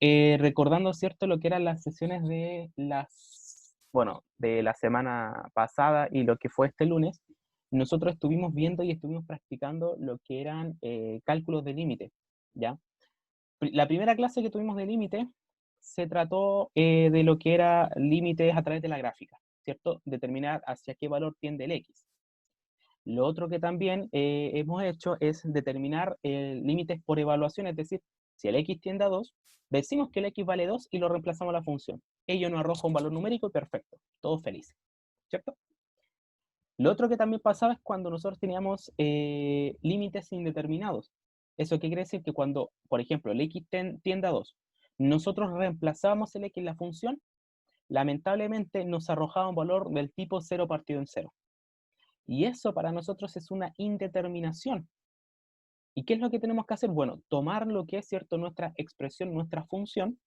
recordando, ¿cierto?, lo que eran las sesiones de bueno, de la semana pasada y lo que fue este lunes, nosotros estuvimos viendo y estuvimos practicando lo que eran cálculos de límite, ¿ya? La primera clase que tuvimos de límite se trató de lo que era límites a través de la gráfica, ¿cierto? Determinar hacia qué valor tiende el X. Lo otro que también hemos hecho es determinar límites por evaluación, es decir, si el X tiende a 2, decimos que el X vale 2 y lo reemplazamos a la función. Ello nos arroja un valor numérico y perfecto, todos felices, ¿cierto? Lo otro que también pasaba es cuando nosotros teníamos límites indeterminados. ¿Eso qué quiere decir? Que cuando, por ejemplo, el X tiende a 2, nosotros reemplazábamos el X en la función, lamentablemente nos arrojaba un valor del tipo 0 partido en 0. Y eso para nosotros es una indeterminación. ¿Y qué es lo que tenemos que hacer? Bueno, tomar lo que es cierto nuestra expresión, nuestra función,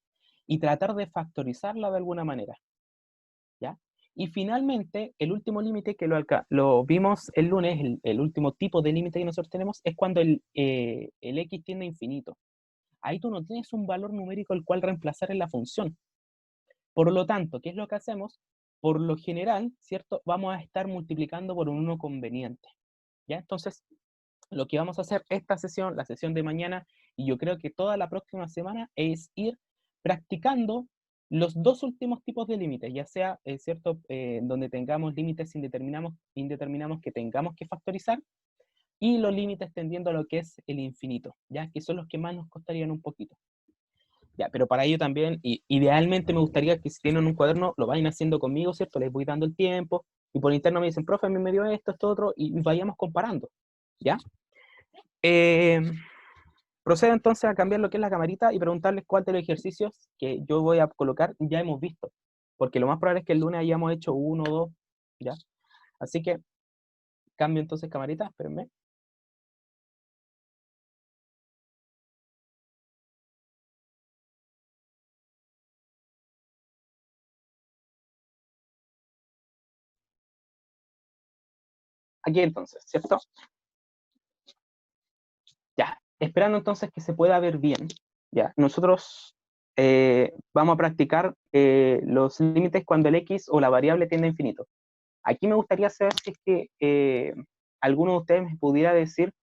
y tratar de factorizarla de alguna manera, ¿ya? Y finalmente, el último límite que lo vimos el lunes, el último tipo de límite que nosotros tenemos, es cuando el X tiende a infinito. Ahí tú no tienes un valor numérico el cual reemplazar en la función. Por lo tanto, ¿qué es lo que hacemos? Por lo general, ¿cierto? Vamos a estar multiplicando por un 1 conveniente, ¿ya? Entonces, lo que vamos a hacer esta sesión, la sesión de mañana, y yo creo que toda la próxima semana, es ir practicando los dos últimos tipos de límites, ya sea, ¿cierto?, donde tengamos límites indeterminados que tengamos que factorizar, y los límites tendiendo a lo que es el infinito, ya que son los que más nos costarían un poquito. Ya, pero para ello también, idealmente me gustaría que si tienen un cuaderno, lo vayan haciendo conmigo, ¿cierto? Les voy dando el tiempo, y por interno me dicen, profe, a mí me dio esto, otro, y vayamos comparando, ¿ya? Eh, Procedo entonces a cambiar lo que es la camarita y preguntarles cuál de los ejercicios que yo voy a colocar ya hemos visto. Porque lo más probable es que el lunes hayamos hecho uno o dos, ¿ya? Así que cambio entonces camarita, espérenme. Aquí entonces, ¿cierto? Ya, esperando entonces que se pueda ver bien, ¿ya? Nosotros vamos a practicar los límites cuando el X o la variable tiende a infinito. Aquí me gustaría saber si es que alguno de ustedes me pudiera decir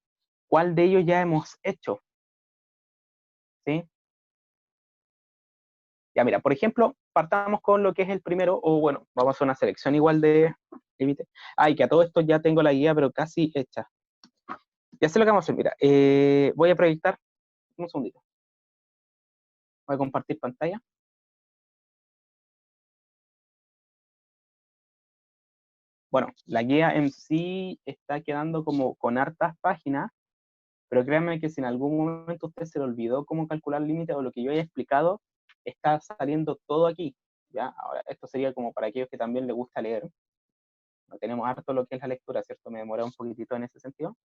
cuál de ellos ya hemos hecho, ¿sí? Ya, mira, por ejemplo, partamos con lo que es el primero, o bueno, vamos a hacer una selección igual de límite. Ay, que a todo esto ya tengo la guía, pero casi hecha. Ya sé lo que vamos a hacer, mira, voy a proyectar, un segundito, voy a compartir pantalla. Bueno, la guía en sí está quedando como con hartas páginas, pero créanme que si en algún momento a usted se le olvidó cómo calcular límites o lo que yo haya explicado, está saliendo todo aquí, ¿ya? Ahora, esto sería como para aquellos que también les gusta leer. No tenemos harto lo que es la lectura, ¿cierto? Me demoré un poquitito en ese sentido,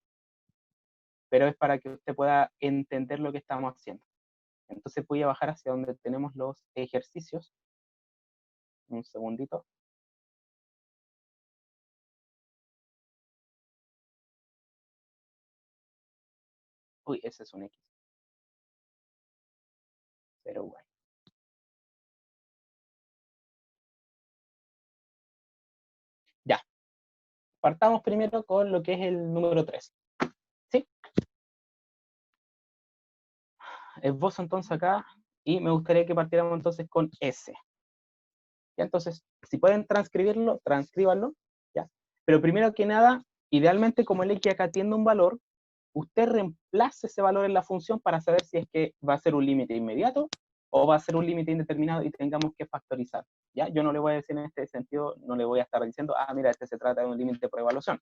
pero es para que usted pueda entender lo que estamos haciendo. Entonces voy a bajar hacia donde tenemos los ejercicios. Un segundito. Uy, ese es un X. Pero bueno. Ya. Partamos primero con lo que es el número 3. ¿Sí? Esbozo entonces acá y me gustaría que partiéramos entonces con S. ¿Ya? Entonces, si pueden transcribirlo, transcríbanlo, ¿ya? Pero primero que nada, idealmente como el X acá tiene un valor, usted reemplace ese valor en la función para saber si es que va a ser un límite inmediato o va a ser un límite indeterminado y tengamos que factorizar, ¿ya? Yo no le voy a decir en este sentido, no le voy a estar diciendo, mira, este se trata de un límite por evaluación,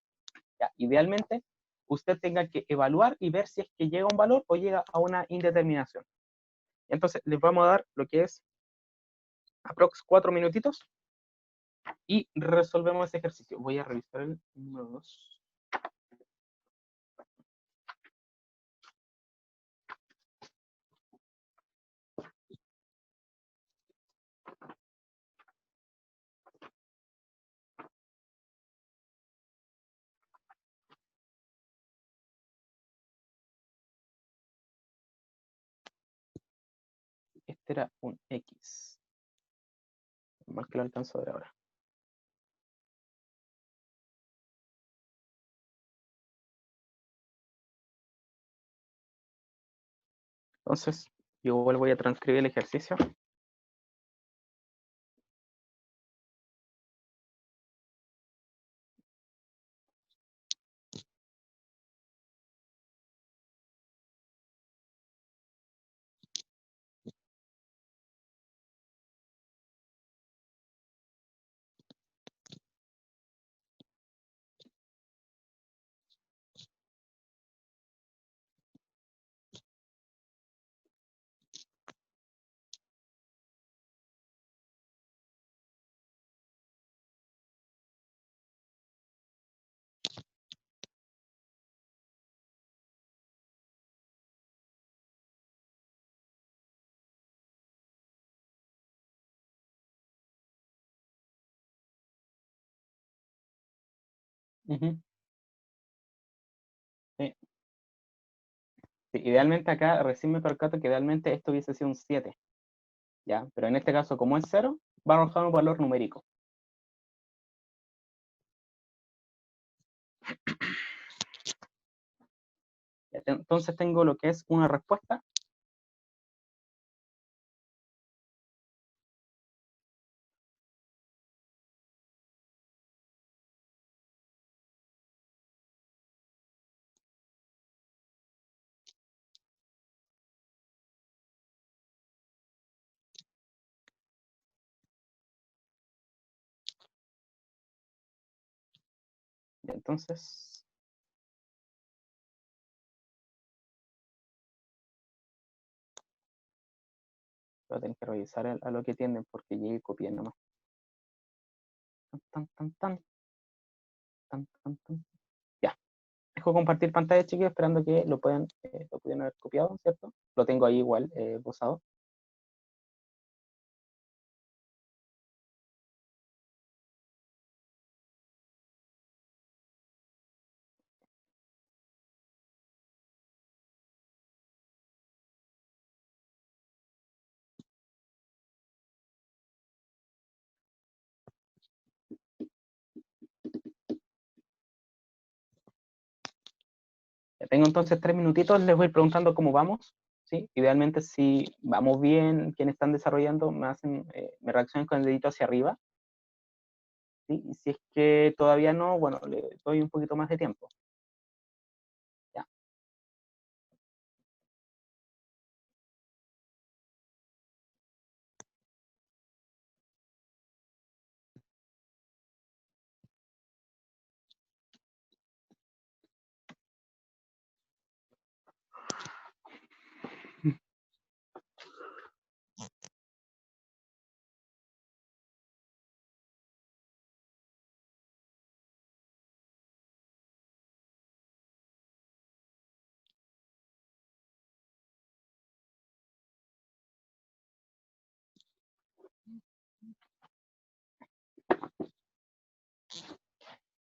¿ya? Idealmente, usted tenga que evaluar y ver si es que llega a un valor o llega a una indeterminación. Entonces, les vamos a dar lo que es aprox 4 minutitos y resolvemos ese ejercicio. Voy a revisar el número 2. este era un X. Mal que lo alcanzo a ver ahora. Entonces, yo igual voy a transcribir el ejercicio. Ujú. Sí. Sí, idealmente acá recién me percato que idealmente esto hubiese sido un 7, ¿ya? Pero en este caso, como es 0, va a arrojar un valor numérico. Entonces tengo lo que es una respuesta. Entonces, voy a tener que revisar a lo que tienden porque llegué y copié nomás. Tan, tan, tan, tan, tan, tan. Ya. Dejo compartir pantalla, chicos, esperando que lo pudieran haber copiado, ¿cierto? Lo tengo ahí igual, posado. Ya tengo entonces 3 minutitos, les voy preguntando cómo vamos, ¿sí? Idealmente, si vamos bien, quienes están desarrollando, me reaccionan con el dedito hacia arriba, ¿sí? Y si es que todavía no, bueno, le doy un poquito más de tiempo. Ya.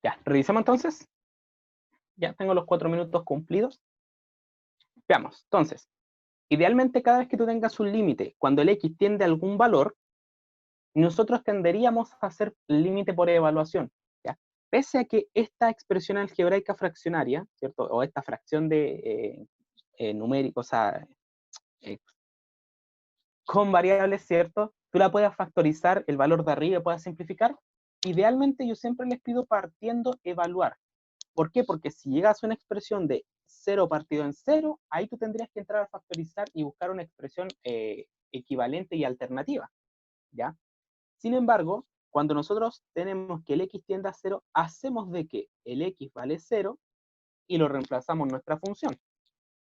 Ya, revisemos entonces. Ya tengo los 4 minutos cumplidos. Veamos, entonces, idealmente cada vez que tú tengas un límite, cuando el X tiende a algún valor, nosotros tenderíamos a hacer límite por evaluación, ¿ya? Pese a que esta expresión algebraica fraccionaria, ¿cierto? O esta fracción de numérica, o sea, eh, con variables, ¿cierto? Tú la puedas factorizar, el valor de arriba puedas simplificar. Idealmente yo siempre les pido partiendo evaluar. ¿Por qué? Porque si llegas a una expresión de 0 partido en 0, ahí tú tendrías que entrar a factorizar y buscar una expresión equivalente y alternativa, ¿ya? Sin embargo, cuando nosotros tenemos que el X tiende a 0, hacemos de que el X vale 0 y lo reemplazamos en nuestra función,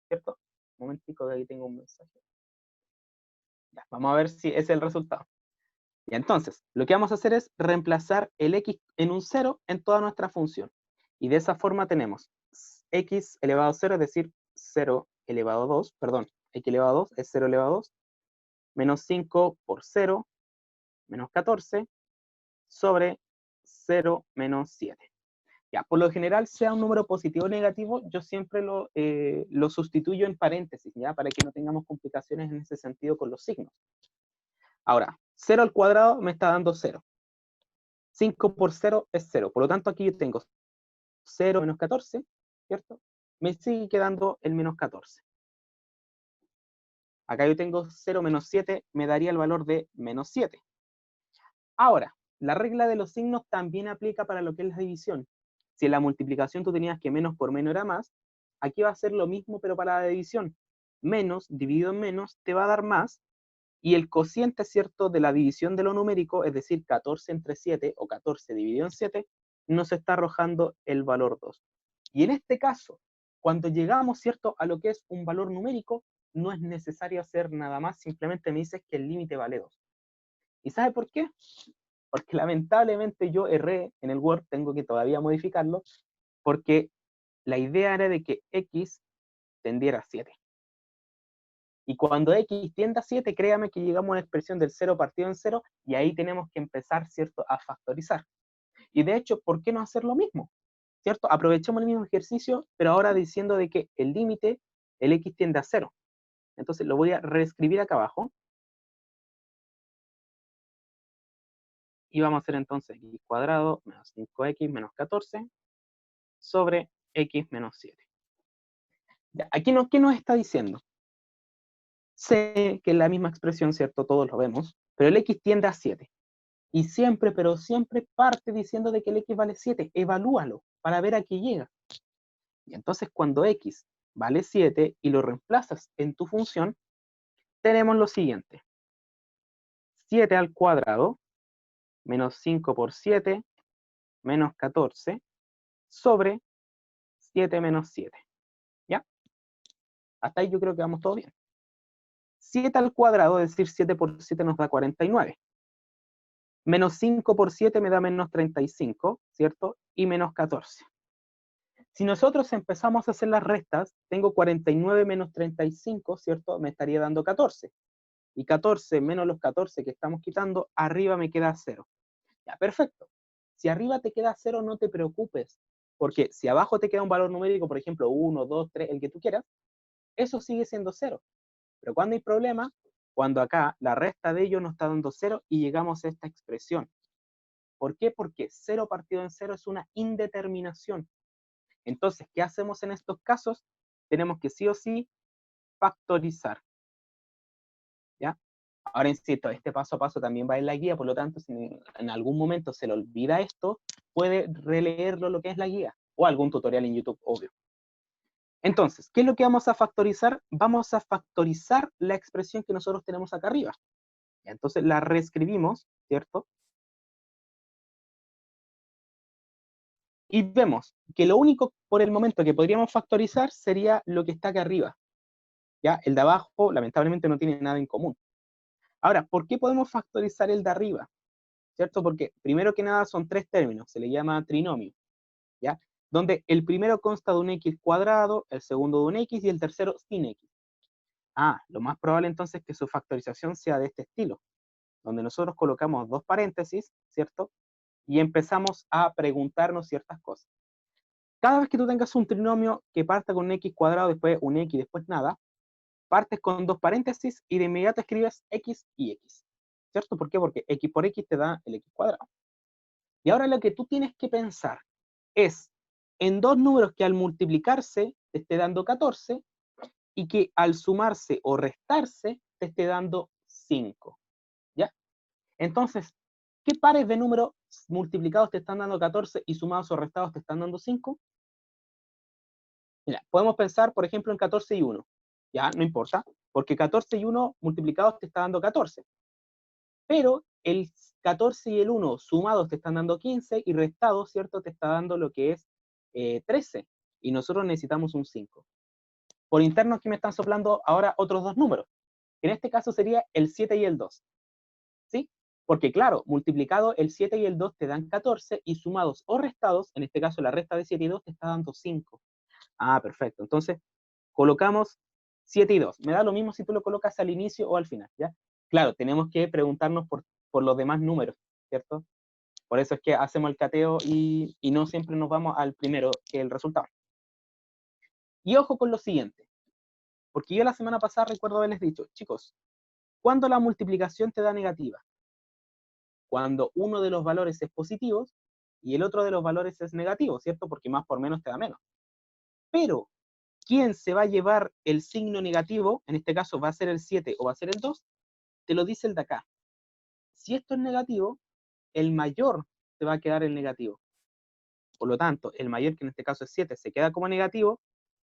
¿cierto? Un momentico, que ahí tengo un mensaje. Ya, vamos a ver si ese es el resultado. Y entonces, lo que vamos a hacer es reemplazar el X en un 0 en toda nuestra función. Y de esa forma tenemos X elevado a 0, es decir, 0 elevado a 2, perdón, X elevado a 2 es 0 elevado a 2, menos 5 por 0, menos 14, sobre 0 menos 7. Ya, por lo general, sea un número positivo o negativo, yo siempre lo sustituyo en paréntesis, ¿ya? Para que no tengamos complicaciones en ese sentido con los signos. Ahora, 0 al cuadrado me está dando 0. 5 por 0 es 0. Por lo tanto, aquí yo tengo 0 menos 14, ¿cierto? Me sigue quedando el menos 14. Acá yo tengo 0 menos 7, me daría el valor de menos 7. Ahora, la regla de los signos también aplica para lo que es la división. Si en la multiplicación tú tenías que menos por menos era más, aquí va a ser lo mismo, pero para la división. Menos dividido en menos te va a dar más, y el cociente, ¿cierto?, de la división de lo numérico, es decir, 14 entre 7 o 14 dividido en 7, nos está arrojando el valor 2. Y en este caso, cuando llegamos, ¿cierto?, a lo que es un valor numérico, no es necesario hacer nada más, simplemente me dices que el límite vale 2. ¿Y sabe por qué? Porque lamentablemente yo erré en el Word, tengo que todavía modificarlo, porque la idea era de que X tendiera a 7. Y cuando X tiende a 7, créame que llegamos a una expresión del 0 partido en 0, y ahí tenemos que empezar, ¿cierto?, a factorizar. Y de hecho, ¿por qué no hacer lo mismo? ¿Cierto? Aprovechemos el mismo ejercicio, pero ahora diciendo de que el límite, el X tiende a 0. Entonces lo voy a reescribir acá abajo. Y vamos a hacer entonces x cuadrado menos 5x menos 14 sobre x menos 7. Ya, aquí no, ¿qué nos está diciendo? Sé que es la misma expresión, ¿cierto? Todos lo vemos, pero el x tiende a 7. Y siempre, pero siempre parte diciendo de que el x vale 7. Evalúalo para ver a qué llega. Y entonces cuando x vale 7 y lo reemplazas en tu función, tenemos lo siguiente. 7 al cuadrado menos 5 por 7 menos 14 sobre 7 menos 7. ¿Ya? Hasta ahí yo creo que vamos todo bien. 7 al cuadrado, es decir, 7 por 7 nos da 49. Menos 5 por 7 me da menos 35, ¿cierto? Y menos 14. Si nosotros empezamos a hacer las restas, tengo 49 menos 35, ¿cierto? Me estaría dando 14. Y 14 menos los 14 que estamos quitando, arriba me queda 0. Ya, perfecto. Si arriba te queda 0, no te preocupes, porque si abajo te queda un valor numérico, por ejemplo, 1, 2, 3, el que tú quieras, eso sigue siendo 0. Pero cuando hay problema, cuando acá la resta de ello nos está dando 0 y llegamos a esta expresión. ¿Por qué? Porque 0 partido en 0 es una indeterminación. Entonces, ¿qué hacemos en estos casos? Tenemos que sí o sí factorizar. ¿Ya? Ahora insisto, este paso a paso también va en la guía, por lo tanto, si en algún momento se le olvida esto, puede releerlo lo que es la guía, o algún tutorial en YouTube, obvio. Entonces, ¿qué es lo que vamos a factorizar? Vamos a factorizar la expresión que nosotros tenemos acá arriba. Entonces la reescribimos, ¿cierto? Y vemos que lo único por el momento que podríamos factorizar sería lo que está acá arriba. ¿Ya? El de abajo, lamentablemente, no tiene nada en común. Ahora, ¿por qué podemos factorizar el de arriba? ¿Cierto? Porque primero que nada son tres términos, se le llama trinomio, ¿ya? Donde el primero consta de un x cuadrado, el segundo de un x y el tercero sin x. Lo más probable entonces es que su factorización sea de este estilo, donde nosotros colocamos dos paréntesis, ¿cierto? Y empezamos a preguntarnos ciertas cosas. Cada vez que tú tengas un trinomio que parta con un x cuadrado, después un x, después nada, partes con dos paréntesis y de inmediato escribes x y x. ¿Cierto? ¿Por qué? Porque x por x te da el x cuadrado. Y ahora lo que tú tienes que pensar es en dos números que al multiplicarse te esté dando 14 y que al sumarse o restarse te esté dando 5. ¿Ya? Entonces, ¿qué pares de números multiplicados te están dando 14 y sumados o restados te están dando 5? Mira, podemos pensar, por ejemplo, en 14 y 1. Ya, no importa, porque 14 y 1 multiplicados te está dando 14. Pero el 14 y el 1 sumados te están dando 15 y restados, ¿cierto? Te está dando lo que es 13. Y nosotros necesitamos un 5. Por interno aquí me están soplando ahora otros dos números. En este caso sería el 7 y el 2. ¿Sí? Porque claro, multiplicado el 7 y el 2 te dan 14 y sumados o restados, en este caso la resta de 7 y 2 te está dando 5. Perfecto. Entonces, colocamos 7 y 2. Me da lo mismo si tú lo colocas al inicio o al final, ¿ya? Claro, tenemos que preguntarnos por los demás números, ¿cierto? Por eso es que hacemos el cateo y no siempre nos vamos al primero, que es el resultado. Y ojo con lo siguiente, porque yo la semana pasada recuerdo haberles dicho, chicos, ¿cuándo la multiplicación te da negativa? Cuando uno de los valores es positivo y el otro de los valores es negativo, ¿cierto? Porque más por menos te da menos. Pero, ¿quién se va a llevar el signo negativo? En este caso, ¿va a ser el 7 o va a ser el 2? Te lo dice el de acá. Si esto es negativo, el mayor se va a quedar el negativo. Por lo tanto, el mayor, que en este caso es 7, se queda como negativo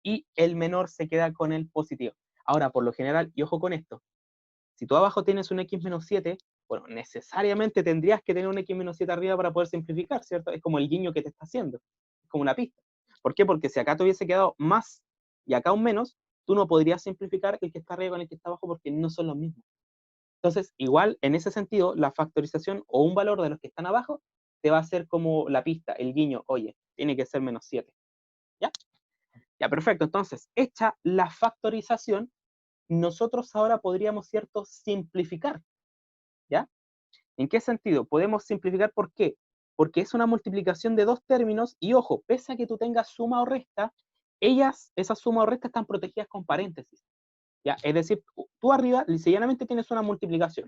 y el menor se queda con el positivo. Ahora, por lo general, y ojo con esto, si tú abajo tienes un x menos 7, bueno, necesariamente tendrías que tener un x menos 7 arriba para poder simplificar, ¿cierto? Es como el guiño que te está haciendo, es como una pista. ¿Por qué? Porque si acá te hubiese quedado más y acá un menos, tú no podrías simplificar el que está arriba con el que está abajo porque no son los mismos. Entonces, igual, en ese sentido, la factorización o un valor de los que están abajo te va a hacer como la pista, el guiño, oye, tiene que ser menos 7. ¿Ya? Ya, perfecto. Entonces, hecha la factorización, nosotros ahora podríamos, ¿cierto?, simplificar. ¿Ya? ¿En qué sentido? Podemos simplificar, ¿por qué? Porque es una multiplicación de dos términos y, ojo, pese a que tú tengas suma o resta, esas suma o resta están protegidas con paréntesis. ¿Ya? Es decir, tú arriba, ligeramente tienes una multiplicación.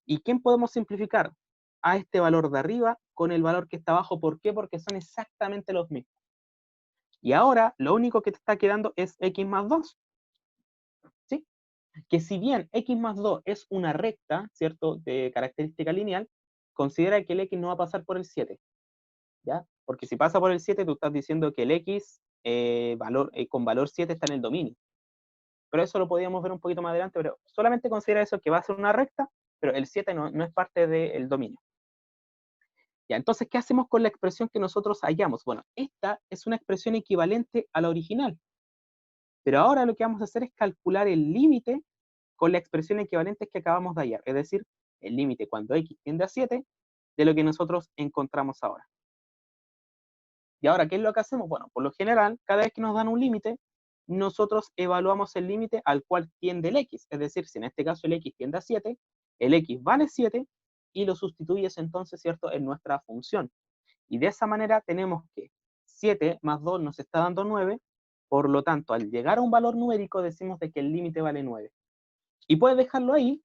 ¿Y quién podemos simplificar? A este valor de arriba con el valor que está abajo. ¿Por qué? Porque son exactamente los mismos. Y ahora, lo único que te está quedando es x más 2. ¿Sí? Que si bien x más 2 es una recta, ¿cierto?, de característica lineal, considera que el x no va a pasar por el 7, ¿ya? Porque si pasa por el 7, tú estás diciendo que el x con valor 7 está en el dominio. Pero eso lo podíamos ver un poquito más adelante, pero solamente considera eso, que va a ser una recta, pero el 7 no es parte del dominio. Ya, entonces, ¿qué hacemos con la expresión que nosotros hallamos? Bueno, esta es una expresión equivalente a la original, pero ahora lo que vamos a hacer es calcular el límite con la expresión equivalente que acabamos de hallar, es decir, el límite cuando x tiende a 7 de lo que nosotros encontramos ahora. Y ahora, ¿qué es lo que hacemos? Bueno, por lo general, cada vez que nos dan un límite, nosotros evaluamos el límite al cual tiende el x, es decir, si en este caso el x tiende a 7, el x vale 7 y lo sustituyes entonces, ¿cierto?, en nuestra función. Y de esa manera tenemos que 7 más 2 nos está dando 9, por lo tanto, al llegar a un valor numérico decimos de que el límite vale 9. Y puedes dejarlo ahí,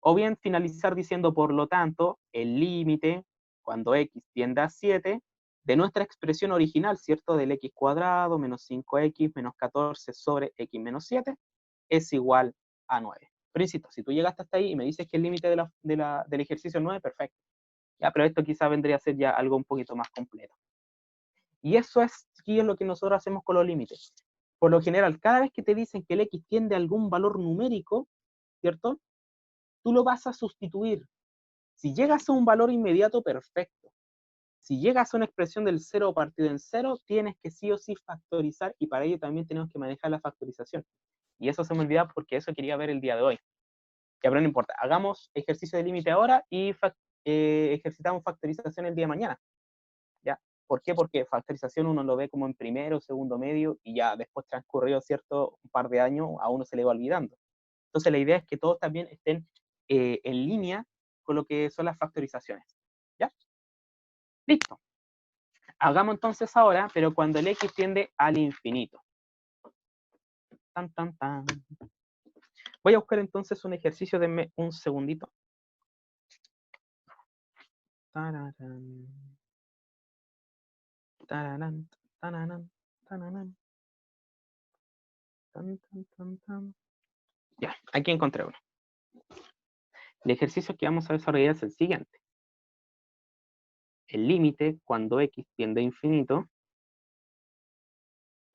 o bien finalizar diciendo, por lo tanto, el límite, cuando x tiende a 7, de nuestra expresión original, ¿cierto?, del x cuadrado menos 5x menos 14 sobre x menos 7, es igual a 9. Pero insisto, si tú llegaste hasta ahí y me dices que el límite del ejercicio es 9, perfecto. Ya, pero esto quizá vendría a ser ya algo un poquito más completo. Y eso es, chiquillos, lo que nosotros hacemos con los límites. Por lo general, cada vez que te dicen que el x tiende a algún valor numérico, ¿cierto?, tú lo vas a sustituir. Si llegas a un valor inmediato, perfecto. Si llegas a una expresión del 0 partido en 0, tienes que sí o sí factorizar, y para ello también tenemos que manejar la factorización. Y eso se me olvidaba porque eso quería ver el día de hoy. Ya, pero no importa. Hagamos ejercicio de límite ahora y ejercitamos factorización el día de mañana. ¿Ya? ¿Por qué? Porque factorización uno lo ve como en primero, segundo medio, y ya después transcurrido, ¿cierto?, un par de años, a uno se le va olvidando. Entonces la idea es que todos también estén en línea con lo que son las factorizaciones. ¿Ya? Listo. Hagamos entonces ahora, pero cuando el x tiende al infinito. Tan, tan, tan. Voy a buscar entonces un ejercicio, denme un segundito. Tararán. Tararán, tararán, tararán. Tan, tan, tan, tan. Ya, aquí encontré uno. El ejercicio que vamos a desarrollar es el siguiente. El límite cuando x tiende a infinito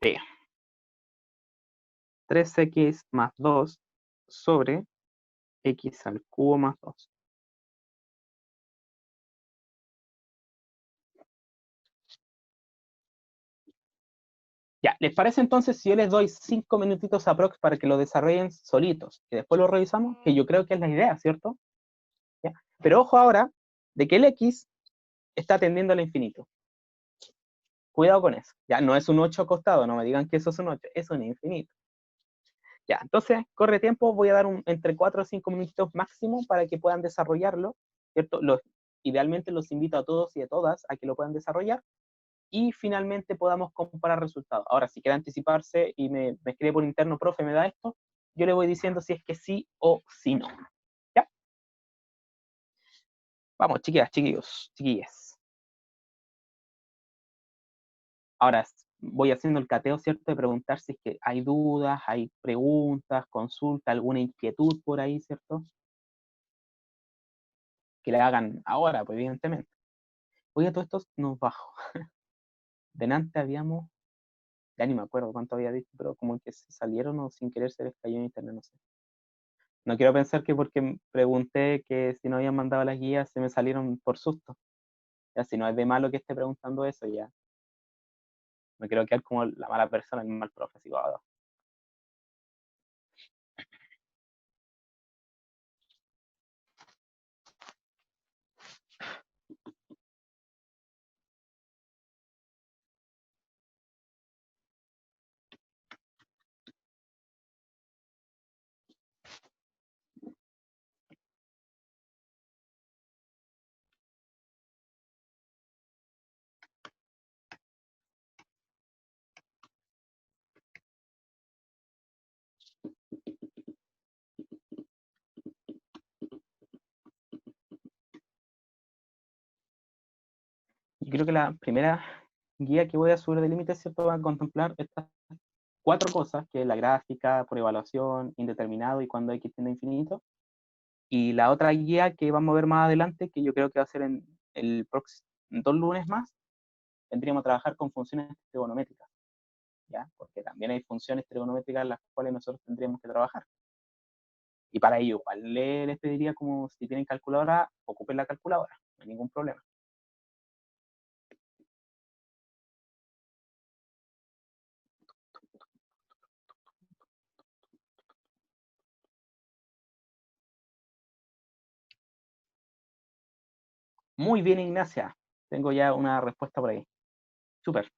de 3x más 2 sobre x al cubo más 2. Ya, ¿les parece entonces si yo les doy 5 minutitos aprox para que lo desarrollen solitos y después lo revisamos? Que yo creo que es la idea, ¿cierto? ¿Ya? Pero ojo ahora de que el x está tendiendo al infinito. Cuidado con eso. Ya, no es un 8 acostado, no me digan que eso es un 8, es un infinito. Ya, entonces, corre tiempo, voy a dar entre 4 o 5 minutitos máximo para que puedan desarrollarlo, ¿cierto? idealmente los invito a todos y a todas a que lo puedan desarrollar y finalmente podamos comparar resultados. Ahora, si quiere anticiparse y me escribe por interno, profe, me da esto, yo le voy diciendo si es que sí o si no. ¿Ya? Vamos, chiquillas, chiquillos, chiquillas. Ahora voy haciendo el cateo, ¿cierto? De preguntar si es que hay dudas, hay preguntas, consultas, alguna inquietud por ahí, ¿cierto? Que le hagan ahora, pues evidentemente. Oye, todo esto nos bajó. Delante habíamos, ya ni me acuerdo cuánto había visto, pero como que se salieron o sin querer se les cayó en internet, no sé. No quiero pensar que porque pregunté que si no habían mandado las guías se me salieron por susto. Ya, si no es de malo que esté preguntando eso, ya. Me quiero quedar como la mala persona, el mal profe, así, oh. Yo creo que la primera guía que voy a subir de límites, ¿cierto? Va a contemplar estas 4 cosas, que es la gráfica, por evaluación, indeterminado y cuando X tiende a infinito. Y la otra guía que vamos a ver más adelante, que yo creo que va a ser en el próximo 2 lunes más, tendríamos a trabajar con funciones trigonométricas, ¿ya? Porque también hay funciones trigonométricas en las cuales nosotros tendríamos que trabajar. Y para ello, igual les pediría como si tienen calculadora, ocupen la calculadora, no hay ningún problema. Muy bien, Ignacia. Tengo ya una respuesta por ahí. Súper.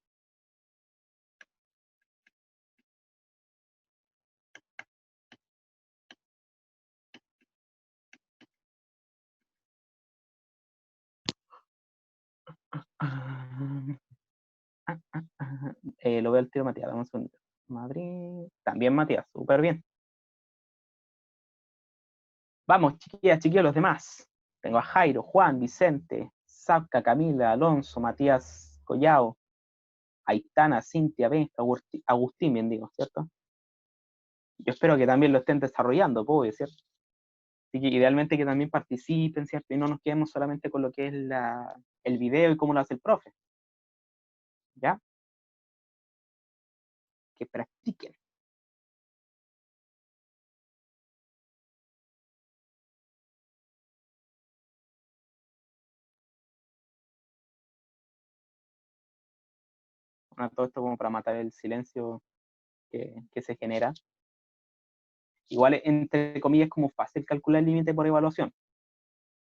Lo veo el tiro Matías, dame un segundo. Madrid. También Matías, súper bien. Vamos, chiquillas, chiquillos, los demás. Tengo a Jairo, Juan, Vicente, Zapca, Camila, Alonso, Matías Collao, Aitana, Cintia, Benja, Agustín, bien digo, ¿cierto? Yo espero que también lo estén desarrollando, pues, ¿cierto? Así que idealmente que también participen, ¿cierto? Y no nos quedemos solamente con lo que es el video y cómo lo hace el profe. ¿Ya? Que practiquen. Bueno, todo esto como para matar el silencio que se genera. Igual, entre comillas, es como fácil calcular el límite por evaluación,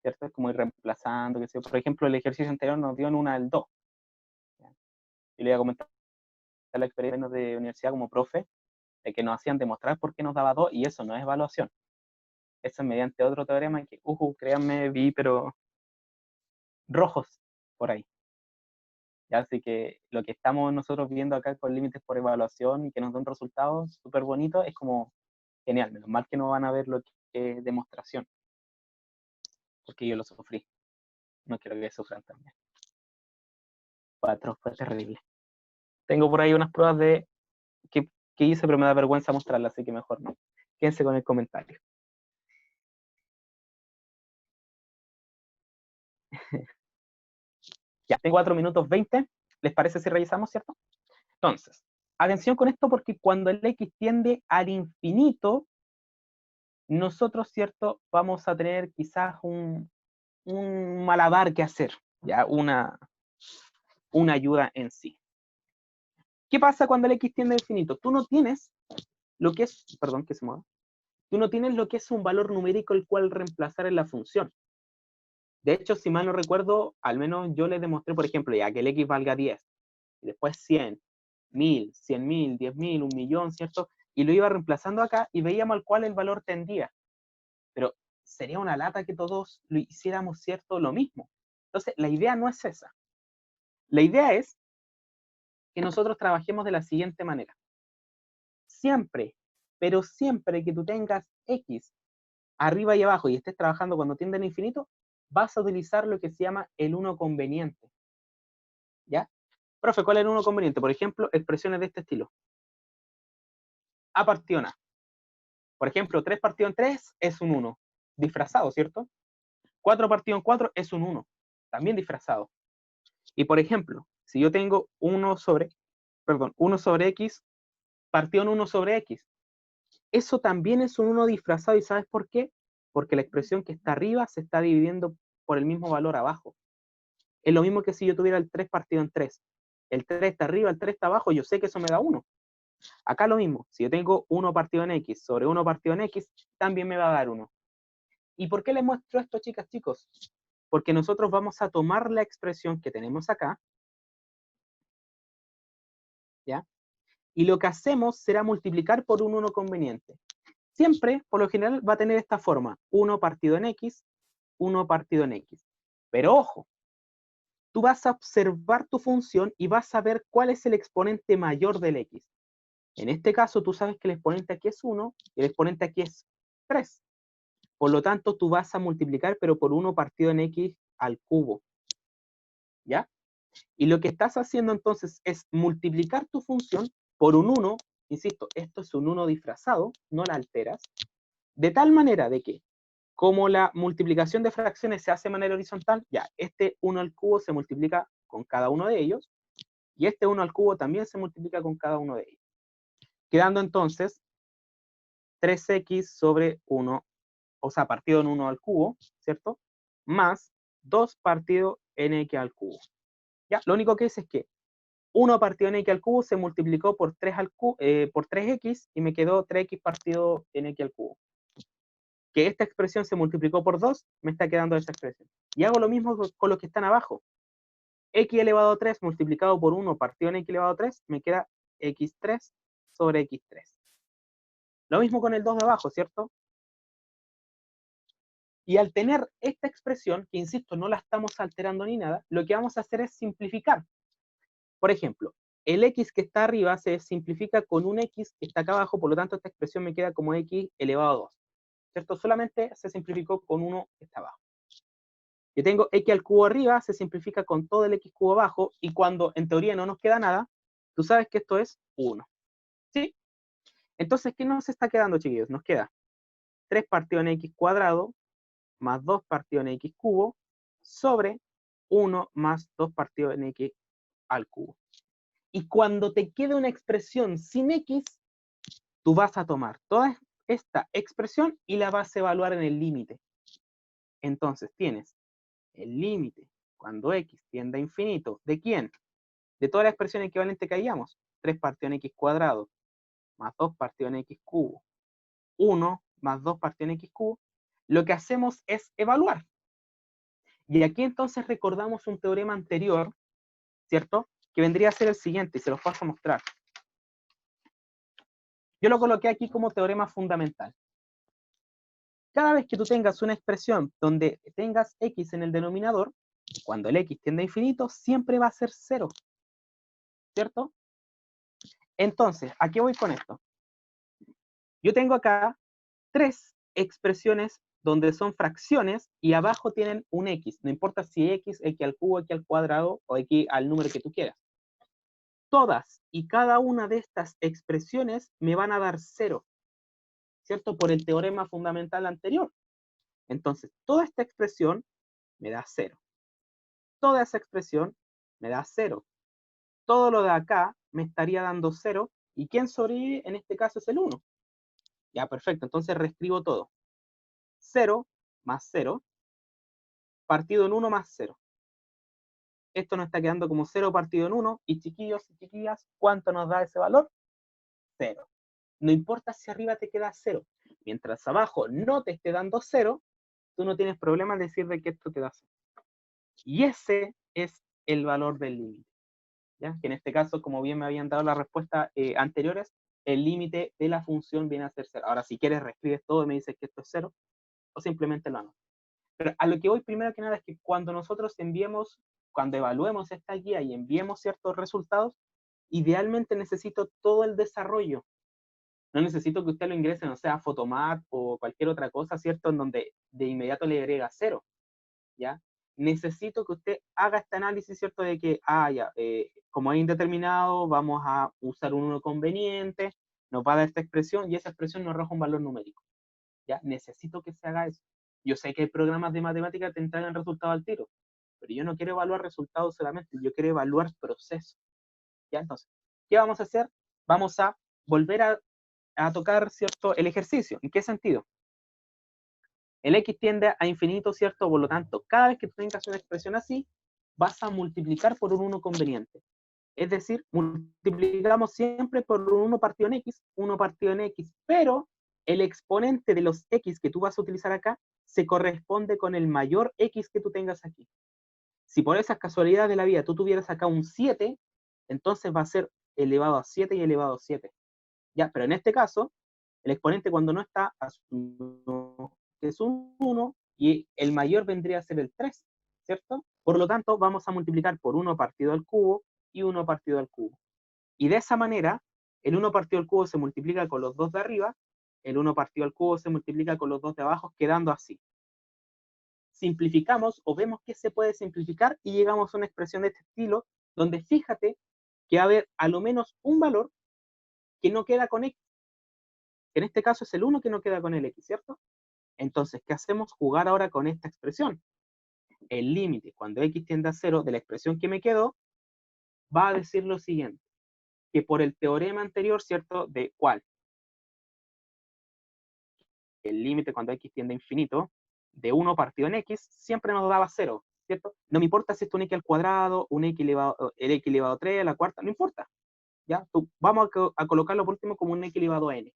¿cierto? Es como ir reemplazando, que sé yo. Por ejemplo, el ejercicio anterior nos dio en una al 2. Y le voy a comentar la experiencia de universidad como profe, de que nos hacían demostrar por qué nos daba 2, y eso no es evaluación. Eso es mediante otro teorema que, créanme, vi, pero rojos por ahí. ¿Ya? Así que lo que estamos nosotros viendo acá con límites por evaluación y que nos dan resultados súper bonitos, es como genial. Menos mal que no van a ver lo que es demostración, porque yo lo sufrí. No quiero que sufran también. 4 fue terrible. Tengo por ahí unas pruebas de que hice, pero me da vergüenza mostrarlas, así que mejor no. Quédense con el comentario. Ya, tengo 4 minutos 20. ¿Les parece si revisamos, cierto? Entonces, atención con esto porque cuando el X tiende al infinito, nosotros, ¿cierto? Vamos a tener quizás un malabar que hacer, ¿ya? Una ayuda en sí. ¿Qué pasa cuando el X tiende al infinito? Tú no tienes lo que es, perdón, que se mueva. Tú no tienes lo que es un valor numérico el cual reemplazar en la función. De hecho, si mal no recuerdo, al menos yo les demostré, por ejemplo, ya que el X valga 10, y después 100, 1000, 100.000, 10.000, 1.000.000, ¿cierto? Y lo iba reemplazando acá y veíamos al cual el valor tendía. Pero sería una lata que todos lo hiciéramos, ¿cierto? Lo mismo. Entonces, la idea no es esa. La idea es que nosotros trabajemos de la siguiente manera. Siempre, pero siempre que tú tengas X arriba y abajo y estés trabajando cuando tiende al infinito, vas a utilizar lo que se llama el 1 conveniente. ¿Ya? Profe, ¿cuál es el 1 conveniente? Por ejemplo, expresiones de este estilo. A partido en A. Por ejemplo, 3 partido en 3 es un 1. Disfrazado, ¿cierto? 4 partido en 4 es un 1. También disfrazado. Y por ejemplo, si yo tengo 1 sobre X partido en 1 sobre X, eso también es un 1 disfrazado. ¿Y sabes por qué? Porque la expresión que está arriba se está dividiendo por el mismo valor abajo. Es lo mismo que si yo tuviera el 3 partido en 3. El 3 está arriba, el 3 está abajo, yo sé que eso me da 1. Acá lo mismo, si yo tengo 1 partido en X sobre 1 partido en X, también me va a dar 1. ¿Y por qué les muestro esto, chicas, chicos? Porque nosotros vamos a tomar la expresión que tenemos acá, ¿ya? Y lo que hacemos será multiplicar por un 1 conveniente. Siempre, por lo general, va a tener esta forma, 1 partido en X, 1 partido en X. Pero ojo, tú vas a observar tu función y vas a ver cuál es el exponente mayor del X. En este caso, tú sabes que el exponente aquí es 1 y el exponente aquí es 3. Por lo tanto, tú vas a multiplicar, pero por 1 partido en X al cubo. ¿Ya? Y lo que estás haciendo entonces es multiplicar tu función por un 1, insisto, esto es un 1 disfrazado, no la alteras, de tal manera de que, como la multiplicación de fracciones se hace de manera horizontal, ya, este 1 al cubo se multiplica con cada uno de ellos, y este 1 al cubo también se multiplica con cada uno de ellos. Quedando entonces 3x sobre 1, o sea, partido en 1 al cubo, ¿cierto? Más 2 partido en x al cubo. ¿Ya? Lo único que es que 1 partido en x al cubo se multiplicó por 3 por 3x y me quedó 3x partido en x al cubo. Que esta expresión se multiplicó por 2, me está quedando esta expresión. Y hago lo mismo con los que están abajo. X elevado a 3 multiplicado por 1 partido en x elevado a 3, me queda x3 sobre x3. Lo mismo con el 2 de abajo, ¿cierto? Y al tener esta expresión, que insisto, no la estamos alterando ni nada, lo que vamos a hacer es simplificar. Por ejemplo, el x que está arriba se simplifica con un x que está acá abajo, por lo tanto esta expresión me queda como x elevado a 2. ¿Cierto? Solamente se simplificó con 1 que está abajo. Yo tengo x al cubo arriba, se simplifica con todo el x cubo abajo, y cuando en teoría no nos queda nada, tú sabes que esto es 1. ¿Sí? Entonces, ¿qué nos está quedando, chiquillos? Nos queda 3 partido en x cuadrado más 2 partido en x cubo sobre 1 más 2 partido en x al cubo. Y cuando te quede una expresión sin x, tú vas a tomar toda esta expresión y la vas a evaluar en el límite. Entonces tienes el límite cuando x tiende a infinito. ¿De quién? De toda la expresión equivalente que hayamos. 3 partido en x cuadrado más 2 partido en x cubo. 1 más 2 partido en x cubo. Lo que hacemos es evaluar. Y aquí entonces recordamos un teorema anterior, ¿cierto? Que vendría a ser el siguiente, y se los paso a mostrar. Yo lo coloqué aquí como teorema fundamental. Cada vez que tú tengas una expresión donde tengas x en el denominador, cuando el x tiende a infinito, siempre va a ser 0, ¿cierto? Entonces, ¿a qué voy con esto? Yo tengo acá 3 expresiones donde son fracciones y abajo tienen un x. No importa si x al cubo, x al cuadrado o x al número que tú quieras. Todas y cada una de estas expresiones me van a dar 0, ¿cierto? Por el teorema fundamental anterior. Entonces, toda esta expresión me da 0. Toda esa expresión me da 0. Todo lo de acá me estaría dando 0. ¿Y quién sobrevive? En este caso es el 1. Ya, perfecto. Entonces reescribo todo. 0 más 0 partido en 1 más 0. Esto nos está quedando como 0 partido en 1. Y chiquillos y chiquillas, ¿cuánto nos da ese valor? 0. No importa si arriba te queda 0. Mientras abajo no te esté dando 0, tú no tienes problema en decir de que esto te da 0. Y ese es el valor del límite. ¿Ya? Que en este caso, como bien me habían dado las respuestas anteriores, el límite de la función viene a ser 0. Ahora, si quieres, reescribes todo y me dices que esto es 0, o simplemente lo anotas. Pero a lo que voy primero que nada es que cuando nosotros cuando evaluemos esta guía y enviemos ciertos resultados, idealmente necesito todo el desarrollo. No necesito que usted lo ingrese, no sea Photomat o cualquier otra cosa, ¿cierto? En donde de inmediato le agrega 0, ¿ya? Necesito que usted haga este análisis, ¿cierto? De que, como es indeterminado, vamos a usar un 1 conveniente, nos va a dar esta expresión y esa expresión nos arroja un valor numérico, ¿ya? Necesito que se haga eso. Yo sé que hay programas de matemática que te entregan resultados al tiro, pero yo no quiero evaluar resultados solamente, yo quiero evaluar procesos, ¿ya? Entonces, ¿qué vamos a hacer? Vamos a volver a tocar, ¿cierto? El ejercicio. ¿En qué sentido? El x tiende a infinito, ¿cierto? Por lo tanto, cada vez que tú tengas una expresión así, vas a multiplicar por un 1 conveniente. Es decir, multiplicamos siempre por un 1 partido en x, 1 partido en x, pero el exponente de los x que tú vas a utilizar acá se corresponde con el mayor x que tú tengas aquí. Si por esas casualidades de la vida tú tuvieras acá un 7, entonces va a ser elevado a 7 y elevado a 7. ¿Ya? Pero en este caso, el exponente cuando no está, que es un 1, y el mayor vendría a ser el 3, ¿cierto? Por lo tanto, vamos a multiplicar por 1 partido al cubo y 1 partido al cubo. Y de esa manera, el 1 partido al cubo se multiplica con los dos de arriba, el 1 partido al cubo se multiplica con los dos de abajo, quedando así. Simplificamos o vemos que se puede simplificar y llegamos a una expresión de este estilo, donde fíjate que va a haber a lo menos un valor que no queda con x. En este caso es el 1 que no queda con el x, ¿cierto? Entonces, ¿qué hacemos? Jugar ahora con esta expresión. El límite, cuando x tiende a 0, de la expresión que me quedó, va a decir lo siguiente, que por el teorema anterior, ¿cierto? ¿De cuál? El límite cuando x tiende a infinito, de 1 partido en x, siempre nos daba 0, ¿cierto? No me importa si es un x al cuadrado, un x elevado, el x elevado a 3, a la cuarta, no importa, ¿ya? Vamos a colocarlo por último como un x elevado a n.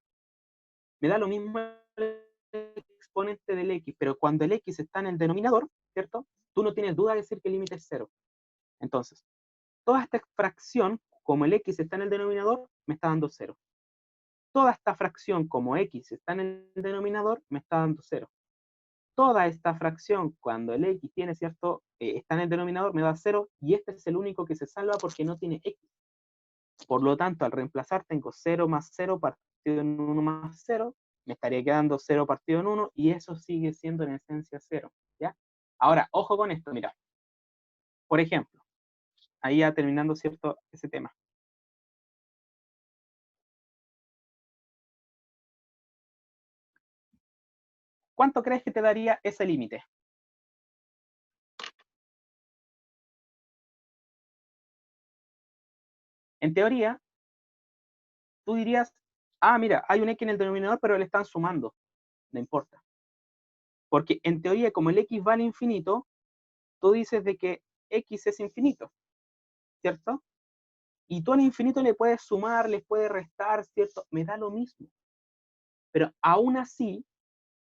Me da lo mismo el exponente del x, pero cuando el x está en el denominador, ¿cierto? Tú no tienes duda de decir que el límite es 0. Entonces, toda esta fracción, como el x está en el denominador, me está dando 0. Toda esta fracción, como x está en el denominador, me está dando 0. Toda esta fracción, cuando el x tiene, ¿cierto? Está en el denominador, me da 0, y este es el único que se salva porque no tiene x. Por lo tanto, al reemplazar tengo 0 más 0 partido en 1 más 0, me estaría quedando 0 partido en 1, y eso sigue siendo en esencia 0, ¿ya? Ahora, ojo con esto, mira. Por ejemplo, ahí ya terminando, ¿cierto? Ese tema. ¿Cuánto crees que te daría ese límite? En teoría, tú dirías, mira, hay un x en el denominador, pero le están sumando. No importa. Porque en teoría, como el x va al infinito, tú dices de que x es infinito, ¿cierto? Y tú al infinito le puedes sumar, le puedes restar, ¿cierto? Me da lo mismo. Pero aún así,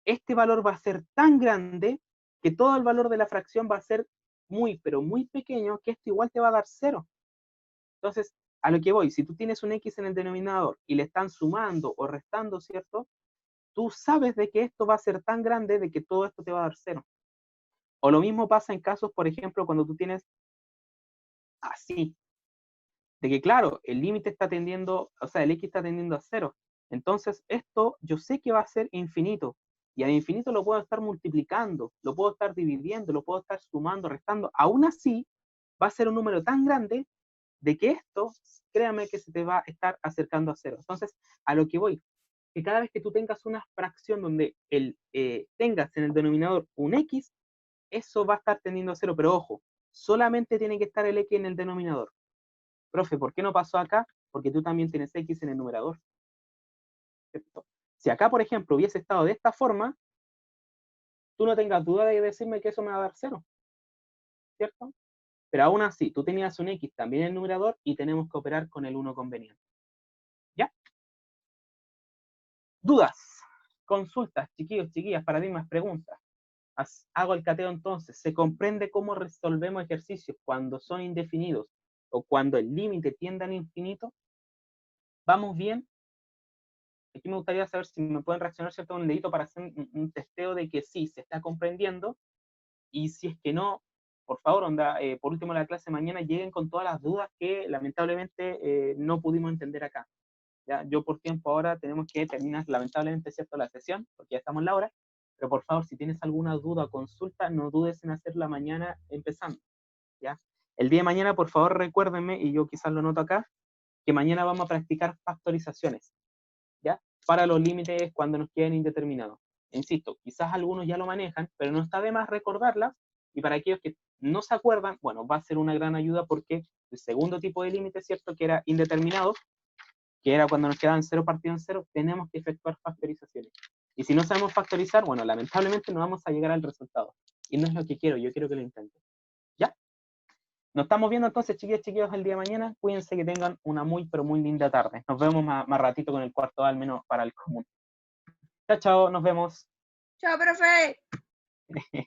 este valor va a ser tan grande que todo el valor de la fracción va a ser muy, pero muy pequeño, que esto igual te va a dar 0. Entonces, a lo que voy, si tú tienes un x en el denominador y le están sumando o restando, ¿cierto? Tú sabes de que esto va a ser tan grande de que todo esto te va a dar 0. O lo mismo pasa en casos, por ejemplo, cuando tú tienes así, de que claro, el límite está tendiendo, o sea, el x está tendiendo a 0. Entonces, esto yo sé que va a ser infinito. Y al infinito lo puedo estar multiplicando, lo puedo estar dividiendo, lo puedo estar sumando, restando. Aún así, va a ser un número tan grande de que esto, créame que se te va a estar acercando a 0. Entonces, a lo que voy, que cada vez que tú tengas una fracción donde tengas en el denominador un x, eso va a estar tendiendo a 0. Pero ojo, solamente tiene que estar el x en el denominador. Profe, ¿por qué no pasó acá? Porque tú también tienes x en el numerador, ¿cierto? Si acá, por ejemplo, hubiese estado de esta forma, tú no tengas duda de decirme que eso me va a dar 0, ¿cierto? Pero aún así, tú tenías un x también en el numerador y tenemos que operar con el 1 conveniente. ¿Ya? ¿Dudas? Consultas, chiquillos, chiquillas, paradigmas, preguntas. Hago el cateo entonces. ¿Se comprende cómo resolvemos ejercicios cuando son indefinidos o cuando el límite tiende al infinito? ¿Vamos bien? Aquí me gustaría saber si me pueden reaccionar, ¿cierto?, un dedito para hacer un testeo de que sí, se está comprendiendo, y si es que no, por favor, onda, por último la clase de mañana lleguen con todas las dudas que lamentablemente no pudimos entender acá. ¿Ya? Yo por tiempo ahora tenemos que terminar lamentablemente, ¿cierto?, la sesión, porque ya estamos en la hora, pero por favor, si tienes alguna duda o consulta, no dudes en hacerla mañana empezando, ¿ya? El día de mañana, por favor, recuérdenme, y yo quizás lo noto acá, que mañana vamos a practicar factorizaciones, ¿ya? Para los límites cuando nos queden indeterminados. Insisto, quizás algunos ya lo manejan, pero no está de más recordarlas, y para aquellos que no se acuerdan, bueno, va a ser una gran ayuda porque el segundo tipo de límite, ¿cierto?, que era indeterminado, que era cuando nos quedaban 0 partido en 0, tenemos que efectuar factorizaciones. Y si no sabemos factorizar, bueno, lamentablemente no vamos a llegar al resultado. Y no es lo que quiero, yo quiero que lo intenten. ¿Ya? Nos estamos viendo entonces, chiquillos, chiquillos, el día de mañana. Cuídense, que tengan una muy, pero muy linda tarde. Nos vemos más ratito con el cuarto A, al menos para el común. Chao, chao, nos vemos. Chao, profe.